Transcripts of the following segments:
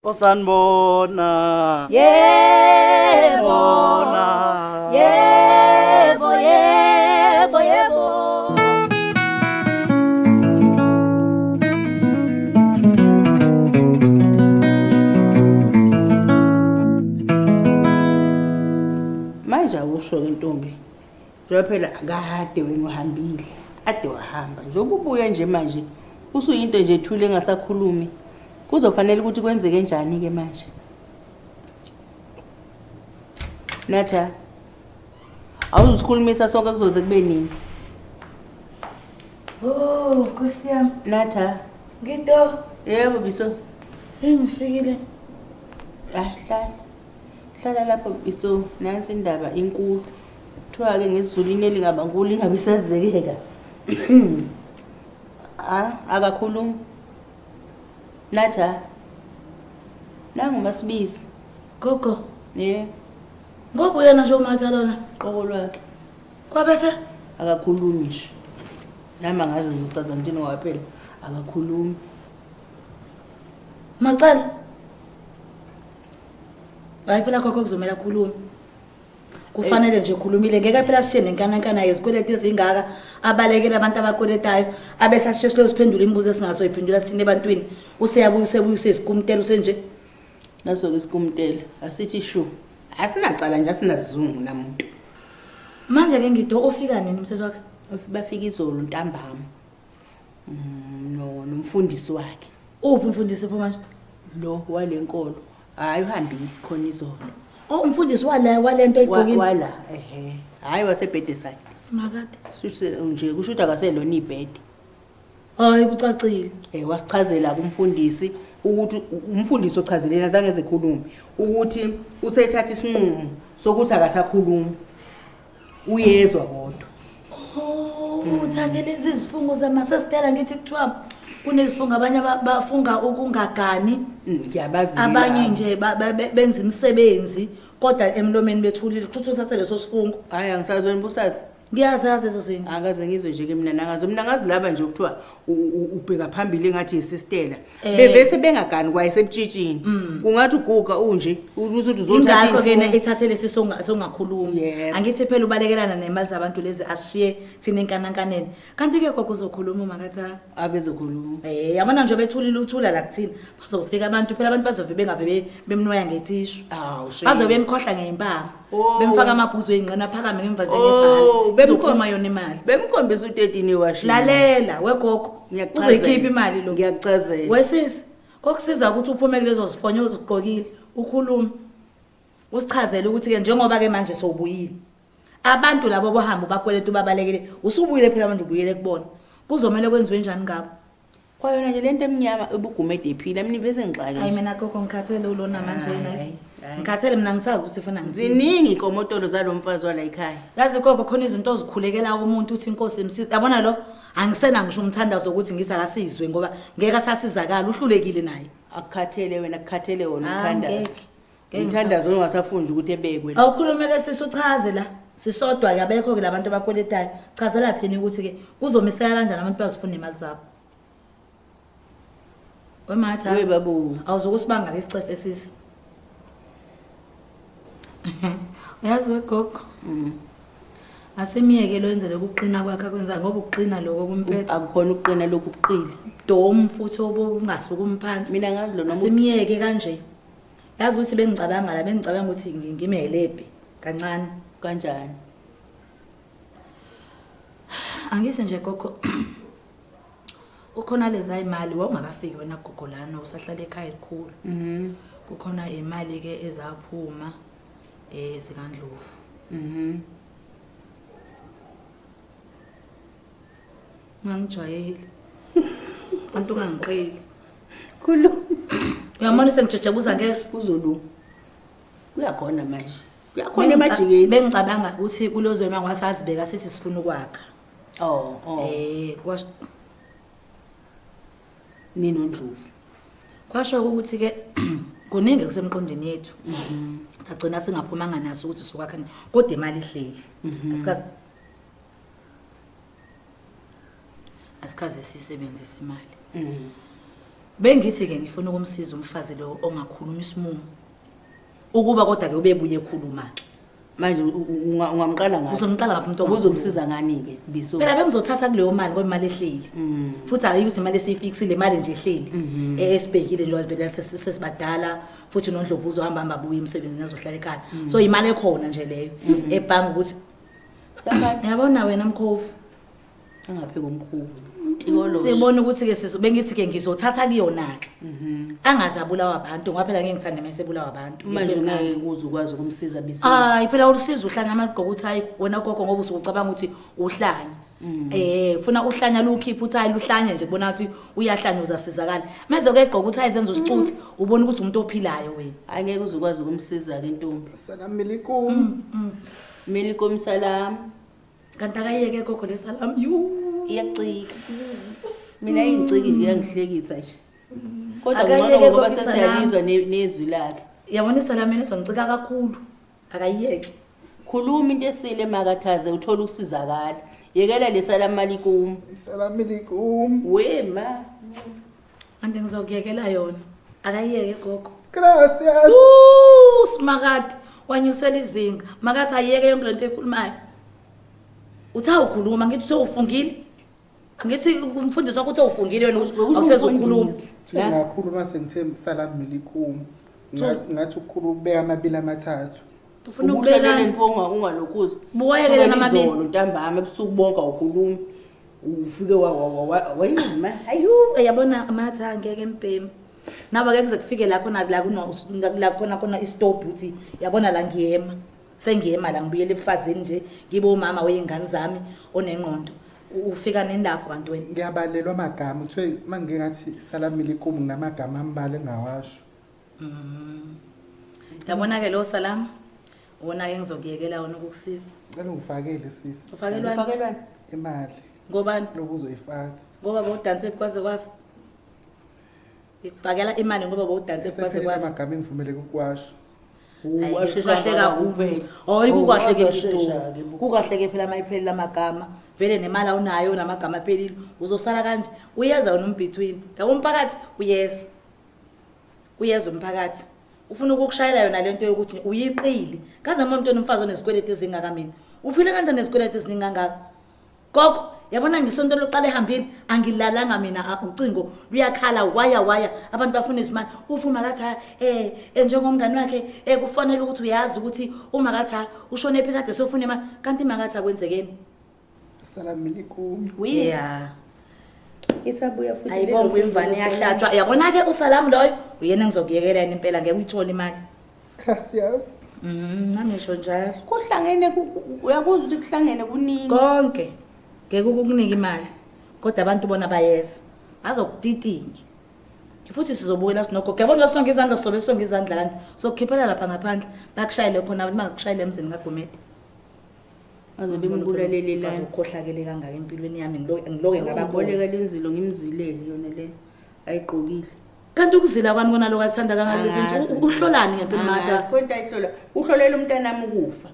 Osanibona. Yebo. Yebo, yebo, yebo. Manje awusho ke Ntombi. Njengoba phela akade wena uhambile. Ade wahamba. Njengoba ubuya nje manje usuyinto nje ethule engasakhulumi. Kuzofanele ukuthi kwenzeke njani ke manje? Natha. Awuzusikhulumisa sonke kuzoze kube nini? Oh, Nkosi yami. Natha. Ngito. Yebo biso. Sengifikile. Hlala lapho biso. Nansi indaba inkulu. Kuthiwa ke ngesizulu ineli ngaba nkulu ingabe isazekeka. Akakhulumi. Natha. Nangu Masibisi. Gogo. Ngoba uyena nje umatha lona. Qobo lwakhe. Kwabese Akakhulumi nje. Nama ngaze ngicazantini waphela akakhulumi. Macala. Hayi phela gogo kuzomela khuluma. Kufanele nje khulumile ngeke phela sishiye nenkanakana yezikweleti ezingaka abalekela abantu abakweletayo abesasisheshe siphendula imibuzo esingasoyiphendula sithini ebantwini useyabuya usesikumtela usenje Naso ke sikumtela asithi shu asinacala nje asinazungu namuntu. Manje ke Ngito ufika nini umsebenzi wakhe? Bafika izolo ntambama. Nomfundisi wakhe. Uphi umfundisi pho manje? Lo walenkolo. Hayi uhambile khona izolo. Oh umfundisi walento ayigqokile. Wala hayi wasebhede sakhe. Simakade. Suse nje kusho ukuthi akaselona ibhede. Hayi kucacile. Wasichazela kumfundisi ukuthi umfundisi ochazelena zange ezikhuluma ukuthi usethatha isinqumo sokuthi akasakhuluma. Uyezwa kodwa. Uthathe lezi zifungo zamasestela ngithi kuthiwa kunezifungo abanye bafunga ukungagani. Ngiyabazi. Abanye nje benza imisebenzi kodwa emlomeni bethulile ukuthi usathe leso sifungo. Hayi angisazweni busazi. Ngiyazazi lezo zinto. Akaze ngizwe nje ke mina nangazi laba nje ukuthiwa ubheka phambili engathi isistela. Bebese bengagani kwaye sebutshitshini. Kungathi uguga unje ukuthi uzothatha ingakho ke ethathe lesi songakhuluma. Angithi phela ubalekelana nemali zabantu lezi asishiye thina enkanankaneni. Kanti ke gogo uzokhuluma makatha. Abezokhuluma. Yabona nje bethulile uthula la kuthina. Bazofika abantu phela abantu bazove bengave bemnoya ngethishu. Bazobe emkhohla ngeimpama. Bemfaka amabhuzu engqina phakame ngemva nje ngebhali. Uzokhoma yona imali. Bemkhombisa u13 washi. Lalela wegogo. Uzoyikhipha imali lo. Ngiyacazela. Wesisi kokusiza ukuthi uphume kulezo zifonyo ozigqokile ukhuluma. Usichazele ukuthi ke njengoba ke manje sowubuyile. Abantu labo bohamba bakweleta ubabalekele. Usubuyile phela manje ubuyele kubona. Kuzomela kwenziwe njani ngabo? Kwayona nje lento emnyama ebugumede ephila mina iveze ngixake. Hayi mina gogo ngikhathele ulona manje yena. Ngikhathele mina ngisazi ukuthi ufuna ngizini. Ziningi ikomotolo zalomfazi wala ekhaya. Yazi gogo khona izinto ozikhulekela umuntu uthi inkosi imsiza. Yabona lo angisena ngisho umthandazo ukuthi ngisakasizwe ngoba ngeke asasizakala uhlulekile naye. Akukhathele wena akukhathele wona umthandazo. Umthandazo ongasafundi ukuthi ebekwe. Awukhulumele sisuchaze la. Sisodwa ke abekho ke labantu abakweletayo. Chazela thini ukuthi ke kuzomiseka kanjani abantu bazifuna imali zabo. Wematha. Webabu. Awuzokusibanga lesicefe sisi. Uyazi wegogo. Asemiyeke lo yenzele ukuqina kwakhe kwenza ngoba uqina lokho kumphethe. Akukhona ukuqina lokhu ubuqili. Dom futhi obungasuka umphansi. Mina ngazi lo noma asemiyeke kanje. Yazi ukuthi bengicabanga ukuthi ngimhelebhe kancane kanjani. Angise nje gogo. Ukhona leza imali wawungakafiki wena gogo lana usahlala ekhaya elikhulu. Kukhona imali ke ezaphuma zikaNdlovu. Ngangijwayele. Abantu ungangiqeli. Khulu. Uyamona sengijejebuza ngese uzolu. Kuyakhona manje. Kuyakhona emajikeni. Bengicabanga ukuthi kulozo ima ngwasazibeka sithi sifuna ukwakha. Kwasho nini uNdlovu. Kwasho ukuthi ke kuningi kusemqondweni yethu. Sagcina singaphumanga naso ukuthi sokwakha kodwa imali ihleli. Asikaze sisebenzise imali. Bengithi ke ngifuna ukumsiza umfazi lo ongakhuluma isimumu. Ukuba kodwa ke ubebuye ekhuluma ke. Manje ungamqala ngayo. Uzomqala ngaphi umuntu Uzomsiza ngani ke Biso? Phela bengizothatha kuleyo mali ngoba imali ehleli. Futhi ayikuthi imali esifixile imali nje ehleli. Esibhekile nje vele sesibadala futhi noNdlovuzo hamba abuye emsebenzini azohlala ekhaya. So imali ekhona nje leyo ebhangi ukuthi yabona wena Mkhofu Angaphe komkhuvu. Sibona ukuthi ke bengithi ke ngizothatha kuyona ke. Angazabulawa abantu ngoba phela ngeke ngithande mayesebulawa abantu. Manje ngeke uzukwazi ukumsiza Biso. Hayi phela usiza uhlanya amagqoko ukuthi hayi wena gogo ngoba usucabanga ukuthi uhlanya. Ufuna uhlanya lukhipha uthi hayi luhlanye nje bona ukuthi uyahlanya uzasizakala. Mase ke egqoka ukuthi hayi zenza usicuthe ubona ukuthi umuntu ophilayo wena. Angeke uzukwazi ukumsiza ke ntombi. Salam alaikum. Melikum salam. Kanti akayeke gogo lesalam Iyacika. Mina ingiciki nje yangihlekisa nje. Kodwa Akayeke ngcono ngoba Nkosi sesiyabizwa nezwi lakhe. Yabona isalam yena izongicika kakhulu. Akayeke. Khuluma into esile makathaze uthola ukusizakala. Yekela lesalam alaikum. Salam alaikum. Wema. Ande ngizokuyekela yona. Akayeke gogo. Gracias. Smakati wanyusela izinga. Makathi ayeke yonke lento ekhulumayo. Uthi awukhuluma ngithi sewufungile. Angithi umfundisi wakho uthi awufungile wena awusezokhuluma. Ngakhuluma sengithe salam alaikum. Ngathi ukukhuluma ubeka amabili amathathu. Ufuna Ubulele ukubelana. imponga ungalokhuzi. Buwayekele namabili. Izolo ntambama ebusuku bonke awukhulumi. Ufike wayima. Ayu yabona amathi angeke empemi. Naba ke kuze kufike la khona la khona istop uthi yabona la ngiyema. Sengiyema la ngibuyele ebufazini nje ngibe umama weyingane zami onengqondo. Ufika nendapho kanti wena. Ngiyabalelwa amagama uthe mangeke ngathi salam alaikum nginamagama ambala engawasho. Yabona ke lo salam. Wona ke ngizokuyekela wona ukukusiza. Ngicela ungifakele sisi Ufakelwani? Ufakelwani? imali Ngobani? lokuzoyifaka. Ngoba bowudanse ebukwaze kwasi. Ikufakela imali ngoba bowudanse ebukwaze kwasi. Amagama engivumeleke ukuwasho. Washesha Kahle kakhulu. Hayi kukahle ke into. Kukahle ke phela mayiphelile amagama. Vele nemali awunayo namagama aphelile. Uzosala kanje. Uyeza wena umbetwini. Yabo umphakathi uyeza. Uyeza umphakathi. Ufuna ukukushayela yona lento yokuthi uyiqile. Kaze umuntu onomfazi onesikweleti ezingaka mina. Uphile kanjani nesikweleti eziningi kangaka? Gogo, yabona ngisonto loqala ehambile angilalanga mina ucingo luyakhala waya abantu bafuna izimali. Uphuma kathi njengomngani wakhe kufanele ukuthi uyazi ukuthi uma kathi ushone phi kade sofuna imali kanti imakathi akwenzekeni. Salam alaikum. Yeah. Isabuya futhi Ayibonga imvane yahlatshwa. Yabona ke usalam loyo uyena ngizokuyekela yena impela ngeke uyithola imali. Gracias. Namisho njalo. kuhlangene uyakuzwa ukuthi kuhlangene kuningi. Konke ngeke ukukunika imali kodwa abantu bona bayeza azokutitingi futhi sizobuyela sinokho yabona sonke izandla sobe sonke izandla kanti sokukhiphela lapha ngaphandle bakushayile khona abantu bangakushayile emzini kaGumede Aze bembulalele la. bazokhohlakele kangaka empilweni yami ngiloke Ngababoleka lenzilo ngimzilele yona le ayigqokile. kanti ukuzila kwani bona lokho akuthanda kangaka lezinto uhlolani ngempilo matha Kwenta ihlola. Uhlolela umntanami ukufa.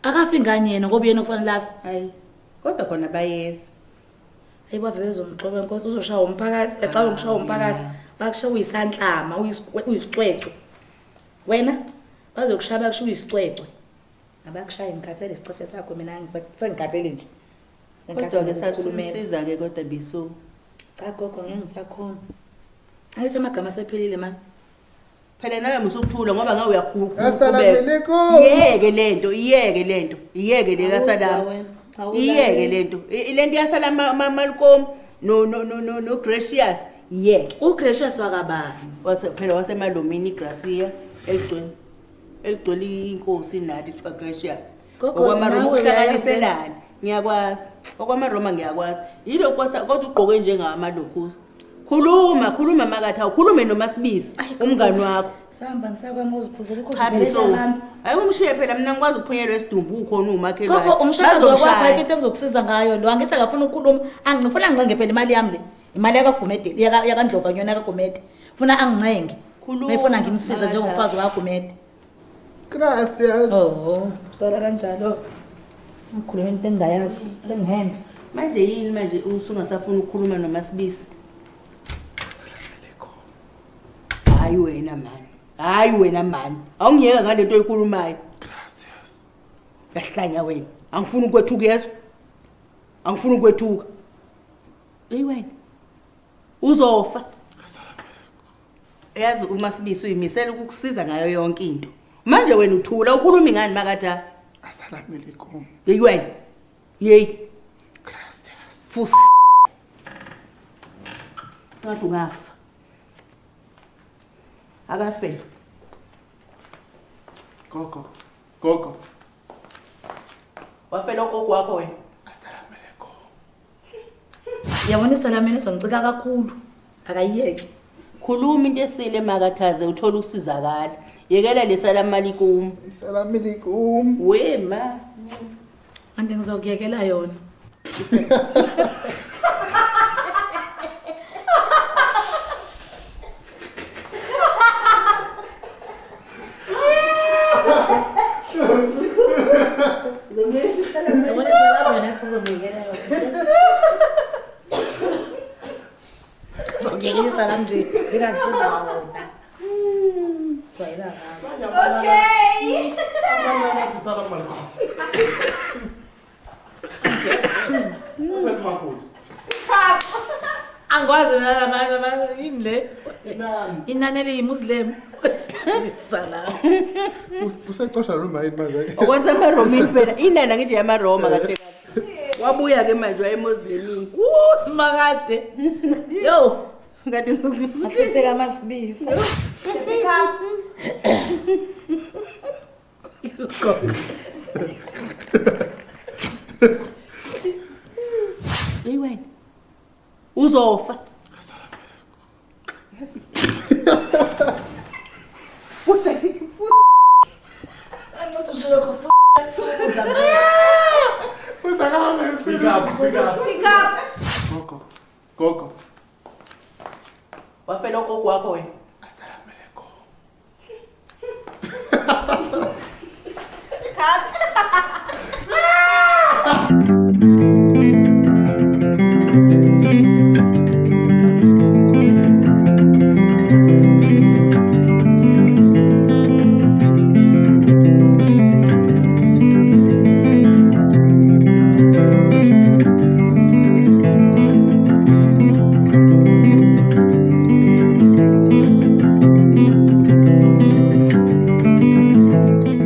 akafi ngani yena ngoba yena kufanele lafi Hayi. Kodwa khona bayeza. ayibave bezomxoba inkosi uzoshaya umphakathi ecala ukushaya umphakathi bakushaya uyisanhlama uyisicwecwe wena bazokushaya bakushiya uyisicwecwe abakushaya ngikhathele isicefe sakho mina sengikhathele nje Kodwa ke sakhulumisiza ke kodwa Biso. cha gogo ngeke ngisakhona angithi amagama asephelile manje Phela nawe musukuthula ngoba ngawe uyakhuluma. Assalamu alaikum. Iyeke lento. Iyeke le kaSalam. Iyeke lento. Lento yasala malkom no Gracious. Iyeke. uGracious wakabani Phela wasemalomini Gracia eligcwele inkosi nathi kuthiwa Gracious. Gogo, Okwamaroma nawe ukuhlanganiselana. Ngiyakwazi. Okwamaroma ngiyakwazi. Yilo kodwa ugqoke njengamalokhuzi. Khuluma makathi awukhulume noMasibisi umngani wakho. sihamba ngisakwami uziphuzela Cha Biso. Ayikumshiye phela mina ngikwazi ukuphunyelwa esidumbu ukhona umakhelwane. gogo umshakazi wakwakho ayikho into ezokusiza ngayo lo angithi akafuna ukukhuluma angifuna ngincenge phela imali yami le imali yakaGumede yakandlova yona yakaGumede funa angincenge mayifuna ngimsiza njengomfazi wakaGumede Gracias. sala kanjalo ngikhuluma into engayazi sengihembe Manje yini manje usungasafuna ukukhuluma noMasibisi? hayi wena mani. Hayi wena mani. Awungiyeka ngale nto oyikhulumayo. Gracias. Yahlanya wena. Angifuni ukwethuka yeso. Angifuni ukwethuka. Ey wena. Uzofa. Yazi uma Sibiso uyimisela ukukusiza ngayo yonke into. Manje wena uthula ukhuluma ngani makatha? Assalamu alaikum. Hey wena. Hey. Gracias. Fus. Ngathi ungafa. Akafe. Gogo. Wafela ugogo wakho wena. Assalamu alaikum. Yabona isalamene soncika kakhulu. Akayiyeke. Khuluma into esile makathaze uthola usizakala. Yekela lesalamu alaikum. Assalamu alaikum. Wema. Ande ngizokuyekela yona. Yabona isalamene ngizokuyekela yona. Ngiyekela isalam nje ngingasiza wona. Sayila ngaba. Okay. Angwazi mina manje yini le? Inani eliyimuslim. Salam. Usecosha Roma yini manje? Okwenza amaRomini phela inana ngithi yamaRoma kahle kahle. Wabuya ke manje wayeMuslimini. Simakade. Yo, Ngathi nsuku. asibheka amasibisi. Hey wena. Uzofa. Yes. Futhi Angithi ushilo kufuza Usakame. Pick up. Gogo. wafela ugogo wakho wena. Assalamu alaikum.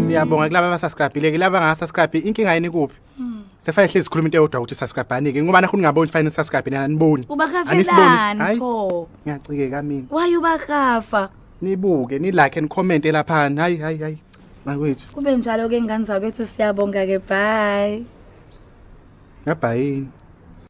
Siyabonga kulaba abasubscribe-ile, kulaba abangasubscribe inkinga yini kuphi? Sefanele hlezi sikhuluma into eyodwa ukuthi subscribe-ani-ke ngoba nakho ningaboni fanele subscribe nina niboni. ubakafelani pho. Ngiyacikeka mina. Why ubakafa? Nibuke, ni-like and comment laphana. Hayi. Bakwethu. Kube njalo ke ngane zakwethu siyabonga ke bye. Ngabhayini.